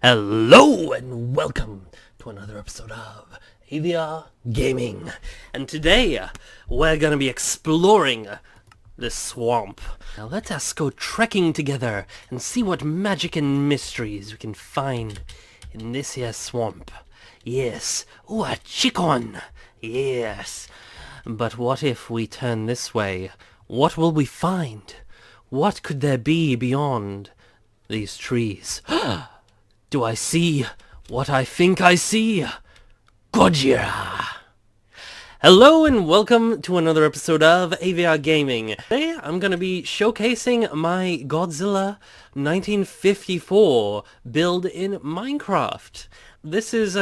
Hello and welcome to another episode of AVR Gaming. And today we're gonna be exploring this swamp. Now let us go trekking together and see what magic and mysteries we can find in this here swamp. Yes, ooh, a chicken! Yes. But what if we turn this way? What will we find? What could there be beyond these trees? Do I see what I think I see? Godzilla! Hello and welcome to another episode of AVR Gaming. Today I'm going to be showcasing my Godzilla 1954 build in Minecraft. This is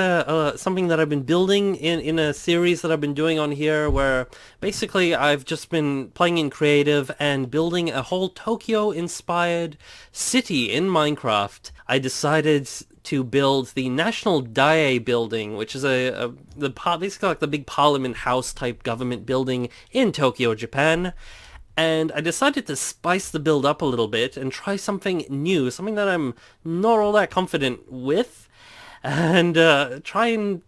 something that I've been building in a series that I've been doing on here where basically I've just been playing in creative and building a whole Tokyo-inspired city in Minecraft. I decided to build the National Dai building, which is basically like the big Parliament House type government building in Tokyo, Japan. And I decided to spice the build up a little bit and try something new, something that I'm not all that confident with, and try and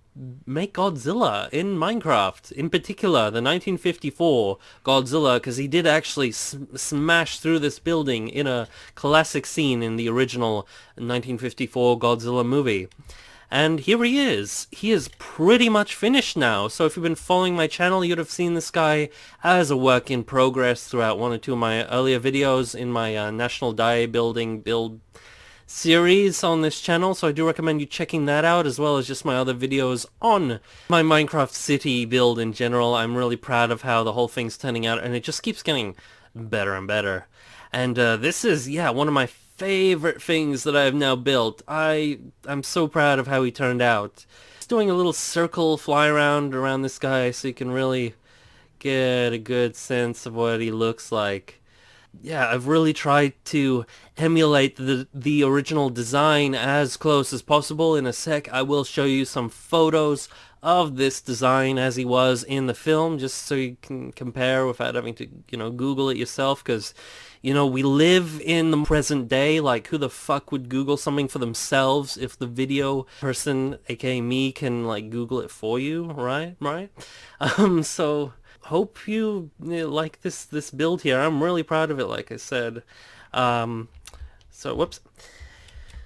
make Godzilla in Minecraft. In particular, the 1954 Godzilla, because he did actually smash through this building in a classic scene in the original 1954 Godzilla movie. And here he is. He is pretty much finished now. So if you've been following my channel, you'd have seen this guy as a work in progress throughout one or two of my earlier videos in my National Dai build series on this channel, so I do recommend you checking that out, as well as just my other videos on my Minecraft city build in general. I'm really proud of how the whole thing's turning out, and it just keeps getting better and better. And this is, one of my favorite things that I've now built. I'm so proud of how he turned out. Just doing a little circle fly around this guy so you can really get a good sense of what he looks like. Yeah, I've really tried to emulate the original design as close as possible. In a sec, I will show you some photos of this design as he was in the film, just so you can compare without having to, Google it yourself, because, we live in the present day. Like, who the fuck would Google something for themselves if the video person, aka me, can, like, Google it for you, right? So hope you like this build here. I'm really proud of it, like I said.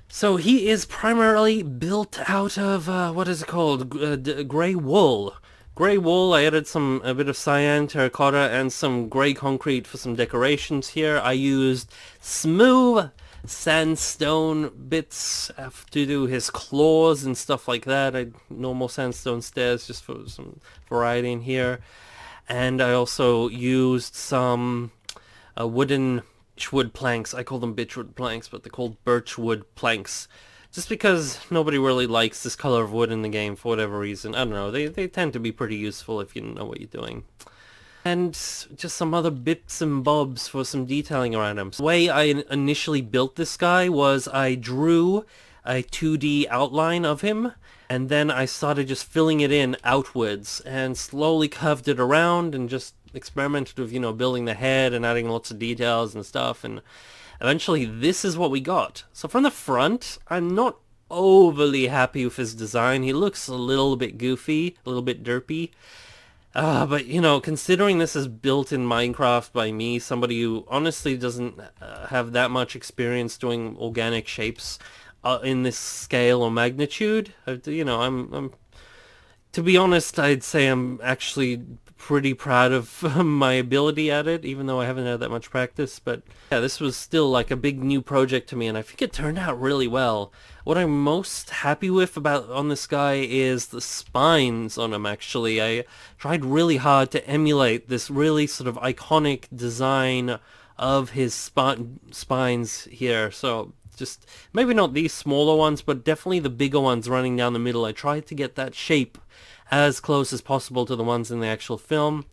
So he is primarily built out of what is it called? Gray wool. Gray wool. I added a bit of cyan, terracotta, and some gray concrete for some decorations here. I used smooth sandstone bits to do his claws and stuff like that. Normal sandstone stairs just for some variety in here. And I also used some wooden birchwood planks. I call them bitchwood planks, but they're called birchwood planks. Just because nobody really likes this color of wood in the game for whatever reason. I don't know. They tend to be pretty useful if you know what you're doing. And just some other bits and bobs for some detailing around him. So the way I initially built this guy was I drew a 2D outline of him, and then I started just filling it in outwards and slowly curved it around and just experimented with, building the head and adding lots of details and stuff, and eventually this is what we got. So from the front, I'm not overly happy with his design. He looks a little bit goofy, a little bit derpy. But, considering this is built in Minecraft by me, somebody who honestly doesn't have that much experience doing organic shapes in this scale or magnitude, I'm to be honest, I'd say I'm actually pretty proud of my ability at it, even though I haven't had that much practice. But yeah, this was still like a big new project to me, and I think it turned out really well. What I'm most happy with on this guy is the spines on him, actually. I tried really hard to emulate this really sort of iconic design of his spines here. So just maybe not these smaller ones, but definitely the bigger ones running down the middle. I tried to get that shape as close as possible to the ones in the actual film.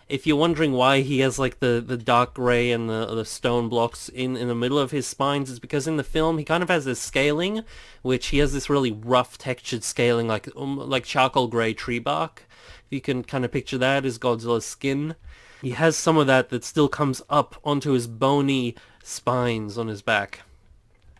If you're wondering why he has like the dark gray and the stone blocks in the middle of his spines, it's because in the film he kind of has this scaling, which he has this really rough textured scaling, like charcoal gray tree bark. You can kind of picture that as Godzilla's skin. He has some of that still comes up onto his bony spines on his back.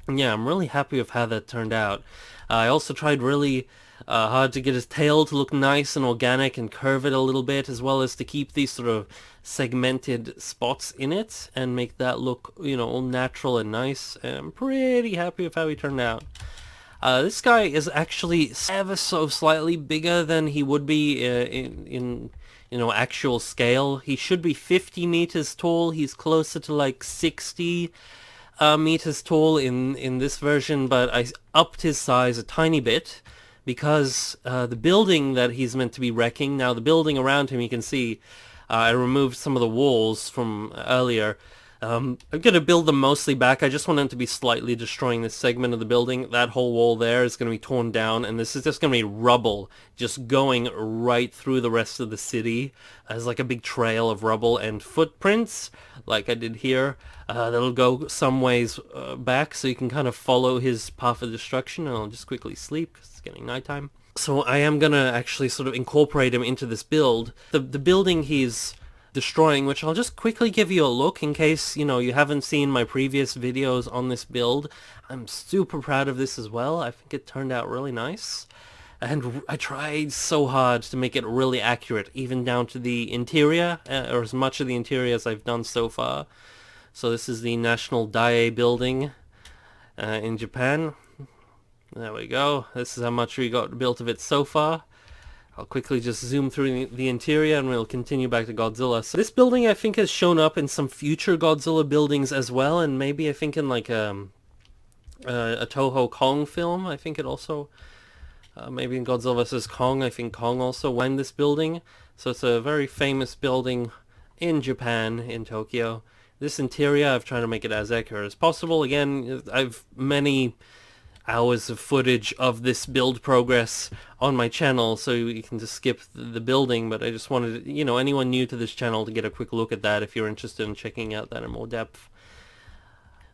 Yeah, I'm really happy with how that turned out. I also tried really hard to get his tail to look nice and organic and curve it a little bit, as well as to keep these sort of segmented spots in it and make that look, all natural and nice. And I'm pretty happy with how he turned out. This guy is actually ever so slightly bigger than he would be in actual scale. He should be 50 meters tall. He's closer to like 60 meters tall in this version, but I upped his size a tiny bit because the building that he's meant to be wrecking, now the building around him, you can see I removed some of the walls from earlier. I'm going to build them mostly back. I just want them to be slightly destroying this segment of the building. That whole wall there is going to be torn down, and this is just going to be rubble just going right through the rest of the city as like a big trail of rubble and footprints, like I did here. That'll go some ways back, so you can kind of follow his path of destruction, and I'll just quickly sleep because it's getting nighttime. So I am going to actually sort of incorporate him into this build. The building he's destroying, which I'll just quickly give you a look in case, you haven't seen my previous videos on this build. I'm super proud of this as well. I think it turned out really nice. And I tried so hard to make it really accurate, even down to the interior, or as much of the interior as I've done so far. So this is the National Daei building in Japan. There we go. This is how much we got built of it so far. I'll quickly just zoom through the interior and we'll continue back to Godzilla. So this building I think has shown up in some future Godzilla buildings as well, and maybe I think in like a Toho Kong film. I think it also, maybe in Godzilla vs. Kong, I think Kong also went in this building. So it's a very famous building in Japan, in Tokyo. This interior, I've tried to make it as accurate as possible. Again, I've many hours of footage of this build progress on my channel, so you can just skip the building, but I just wanted, anyone new to this channel to get a quick look at that if you're interested in checking out that in more depth.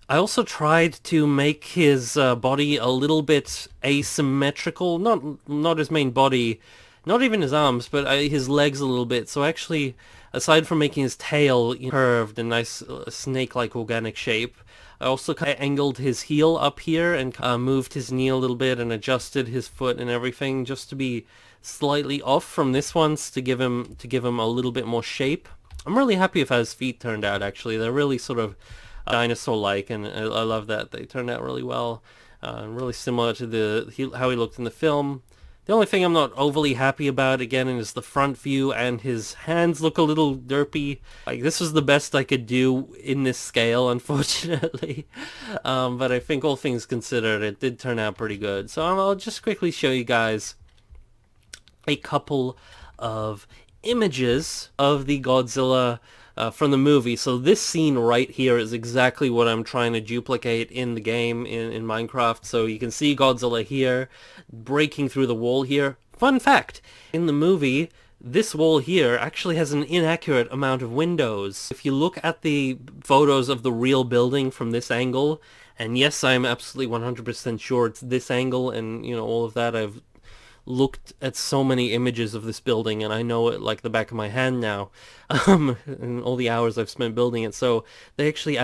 I also tried to make his body a little bit asymmetrical, not his main body, not even his arms, but his legs a little bit. So actually, aside from making his tail curved, a nice snake-like organic shape, I also kind of angled his heel up here and moved his knee a little bit and adjusted his foot and everything just to be slightly off from this one's to give him a little bit more shape. I'm really happy with how his feet turned out, actually. They're really sort of dinosaur-like, and I love that. They turned out really well. Really similar to how he looked in the film. The only thing I'm not overly happy about, again, is the front view, and his hands look a little derpy. Like, this was the best I could do in this scale, unfortunately. But I think all things considered, it did turn out pretty good. So I'll just quickly show you guys a couple of images of the Godzilla from the movie. So this scene right here is exactly what I'm trying to duplicate in the game in Minecraft. So you can see Godzilla here breaking through the wall here. Fun fact, in the movie, this wall here actually has an inaccurate amount of windows. If you look at the photos of the real building from this angle, and yes, I'm absolutely 100% sure it's this angle and, all of that. I've looked at so many images of this building and I know it like the back of my hand now, and all the hours I've spent building it. So they actually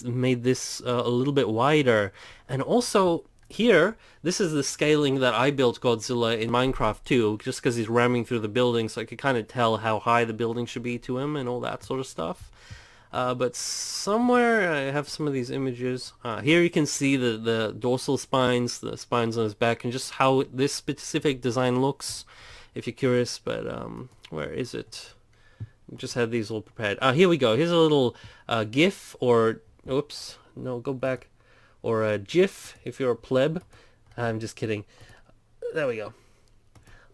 made this a little bit wider. And also here, this is the scaling that I built Godzilla in Minecraft too, just because he's ramming through the building, so I could kind of tell how high the building should be to him and all that sort of stuff. But somewhere I have some of these images. Here you can see the dorsal spines, the spines on his back, and just how this specific design looks, if you're curious. But where is it? Just had these all prepared. Here we go. Here's a little GIF, or oops, no, go back, or a GIF if you're a pleb. I'm just kidding. There we go.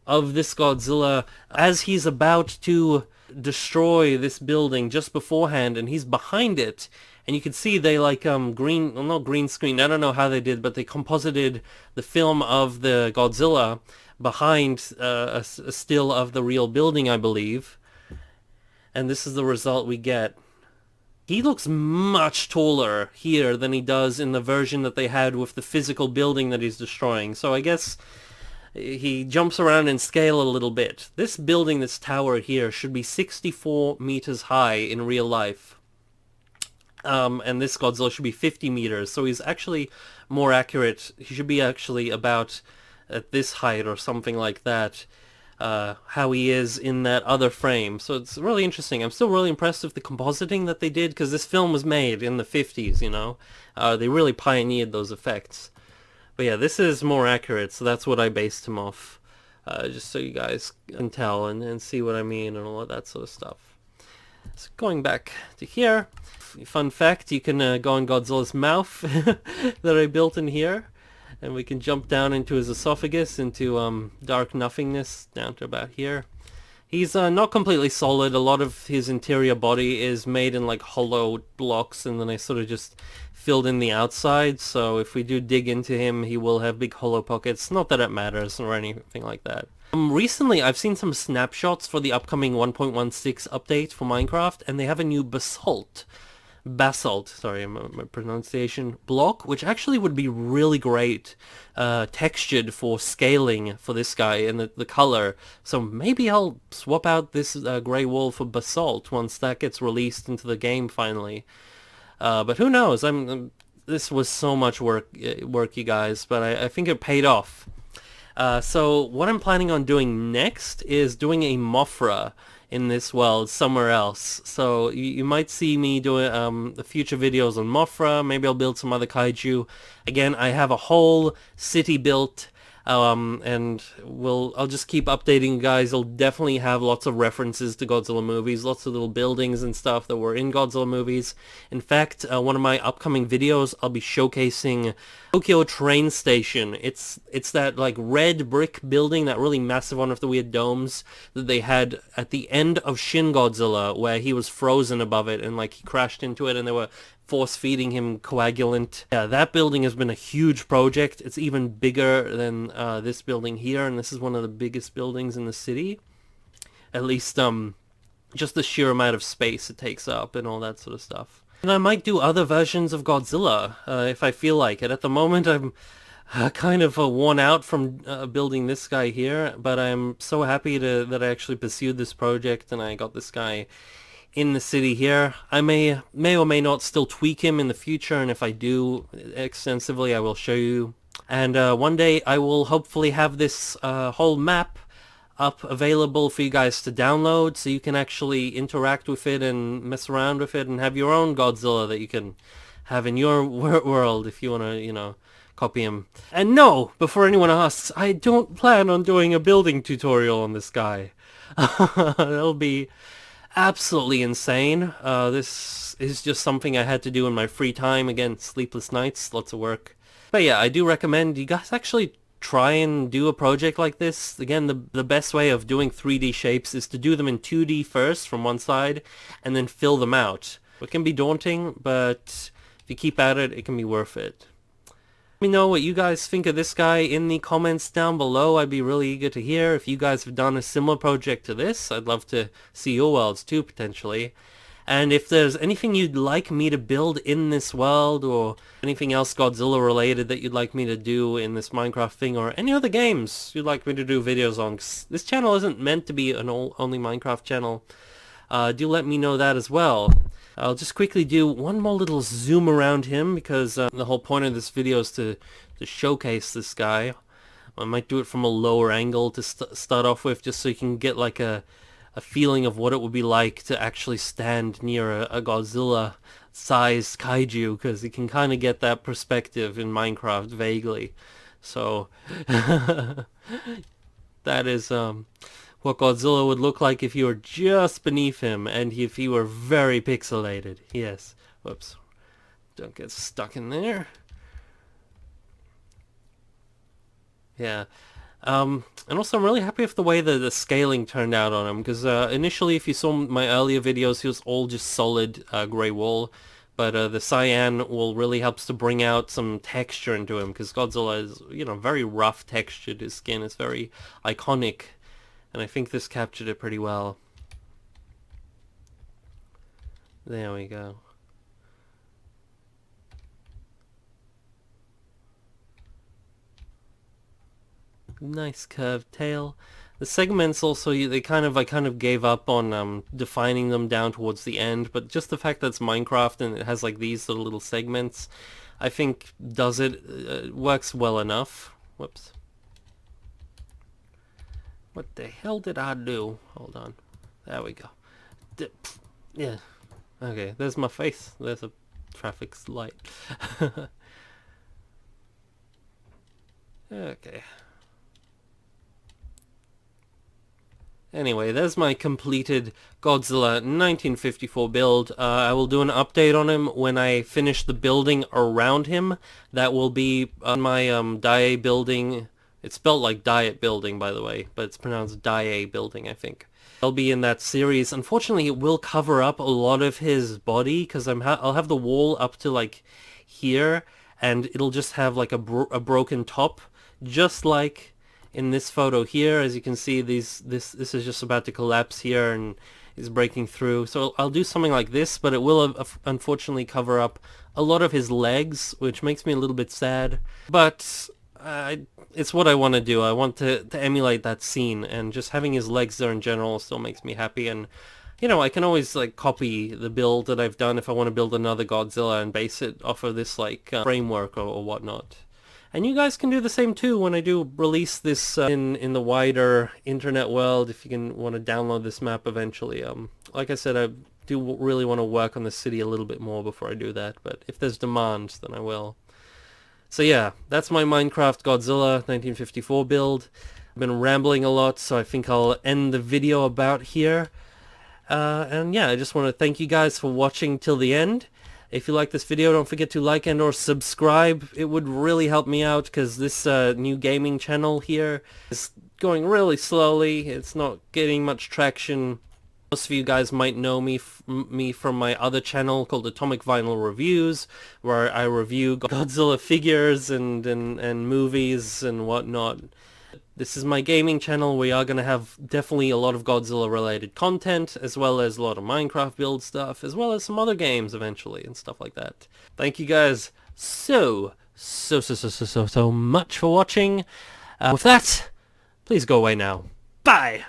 Of this Godzilla as he's about to destroy this building just beforehand, and he's behind it, and you can see they like green, well, not green screen, I don't know how they did, but they composited the film of the Godzilla behind a still of the real building, I believe, and this is the result we get. He looks much taller here than he does in the version that they had with the physical building that he's destroying. So I guess he jumps around in scale a little bit. This building, this tower here, should be 64 meters high in real life. And this Godzilla should be 50 meters, so he's actually more accurate. He should be actually about at this height or something like that, how he is in that other frame. So it's really interesting. I'm still really impressed with the compositing that they did, because this film was made in the 50s, you know? They really pioneered those effects. But yeah, this is more accurate, so that's what I based him off. Just so you guys can tell and see what I mean and all of that sort of stuff. So going back to here, fun fact, you can go on Godzilla's mouth that I built in here, and we can jump down into his esophagus, into dark nothingness, down to about here. He's not completely solid. A lot of his interior body is made in like hollow blocks, and then I sort of just filled in the outside, so if we do dig into him, he will have big hollow pockets. Not that it matters or anything like that. Recently, I've seen some snapshots for the upcoming 1.16 update for Minecraft, and they have a new basalt, sorry, my pronunciation, block, which actually would be really great textured for scaling for this guy and the color. So maybe I'll swap out this gray wool for basalt once that gets released into the game finally. But who knows? This was so much work, you guys, but I think it paid off. So what I'm planning on doing next is doing a Mothra in this world somewhere else. So you might see me doing the future videos on Mothra. Maybe I'll build some other kaiju. Again, I have a whole city built, and I'll just keep updating you guys. I'll definitely have lots of references to Godzilla movies, lots of little buildings and stuff that were in Godzilla movies. In fact, one of my upcoming videos, I'll be showcasing Tokyo train station. It's that like red brick building, that really massive one with the weird domes that they had at the end of Shin Godzilla, where he was frozen above it and like he crashed into it and they were force feeding him coagulant. Yeah, that building has been a huge project. It's even bigger than this building here, and this is one of the biggest buildings in the city. At least just the sheer amount of space it takes up and all that sort of stuff. And I might do other versions of Godzilla if I feel like it. At the moment I'm kind of worn out from building this guy here, but I'm so happy that I actually pursued this project and I got this guy in the city here. I may or may not still tweak him in the future, and if I do extensively, I will show you. And one day I will hopefully have this whole map up available for you guys to download, so you can actually interact with it and mess around with it and have your own Godzilla that you can have in your world if you want to, you know, copy him. And no, before anyone asks, I don't plan on doing a building tutorial on this guy. That'll be absolutely insane. This is just something I had to do in my free time. Again, sleepless nights, lots of work. But yeah, I do recommend you guys actually try and do a project like this. Again, the best way of doing 3D shapes is to do them in 2D first from one side and then fill them out. It can be daunting, but if you keep at it, it can be worth it. Let me know what you guys think of this guy in the comments down below. I'd be really eager to hear if you guys have done a similar project to this. I'd love to see your worlds too, potentially. And if there's anything you'd like me to build in this world, or anything else Godzilla related that you'd like me to do in this Minecraft thing, or any other games you'd like me to do videos on, 'cause this channel isn't meant to be an only Minecraft channel, do let me know that as well. I'll just quickly do one more little zoom around him, because the whole point of this video is to showcase this guy. I might do it from a lower angle to start off with, just so you can get like a feeling of what it would be like to actually stand near a Godzilla-sized kaiju, because you can kind of get that perspective in Minecraft vaguely. So that is what Godzilla would look like if you were just beneath him and if he were very pixelated. Yes. Whoops. Don't get stuck in there. Yeah. And also I'm really happy with the way the scaling turned out on him, because initially, if you saw my earlier videos, he was all just solid grey wool, but the cyan wool really helps to bring out some texture into him, because Godzilla is, you know, very rough textured. His skin is very iconic, and I think this captured it pretty well. There we go. Nice curved tail. The segments also, I kind of gave up on defining them down towards the end, but just the fact that it's Minecraft and it has like these sort of little segments, I think does it, works well enough. Whoops. What the hell did I do? Hold on. There we go. Yeah. Okay, there's my face. There's a traffic light. Okay. Anyway, there's my completed Godzilla 1954 build. I will do an update on him when I finish the building around him. That will be on my Dai building. It's spelled like Diet building, by the way, but it's pronounced Dai building, I think. I'll be in that series. Unfortunately, it will cover up a lot of his body because I'll have the wall up to like here, and it'll just have like a broken top, just like in this photo here. As you can see, this is just about to collapse here and is breaking through. So I'll do something like this, but it will unfortunately cover up a lot of his legs, which makes me a little bit sad. But it's what I want to do. I want to emulate that scene, and just having his legs there in general still makes me happy. And you know, I can always like copy the build that I've done if I want to build another Godzilla and base it off of this like framework or whatnot. And you guys can do the same too when I do release this in the wider internet world, if you can want to download this map eventually. Like I said, I do really want to work on the city a little bit more before I do that, but if there's demand, then I will. So yeah, that's my Minecraft Godzilla 1954 build. I've been rambling a lot, so I think I'll end the video about here. And yeah, I just want to thank you guys for watching till the end. If you like this video, don't forget to like and or subscribe. It would really help me out because this new gaming channel here is going really slowly. It's not getting much traction. Most of you guys might know me from my other channel called Atomic Vinyl Reviews, where I review Godzilla figures and movies and whatnot. This is my gaming channel. We are going to have definitely a lot of Godzilla related content, as well as a lot of Minecraft build stuff, as well as some other games eventually and stuff like that. Thank you guys so much for watching. With that, please go away now. Bye!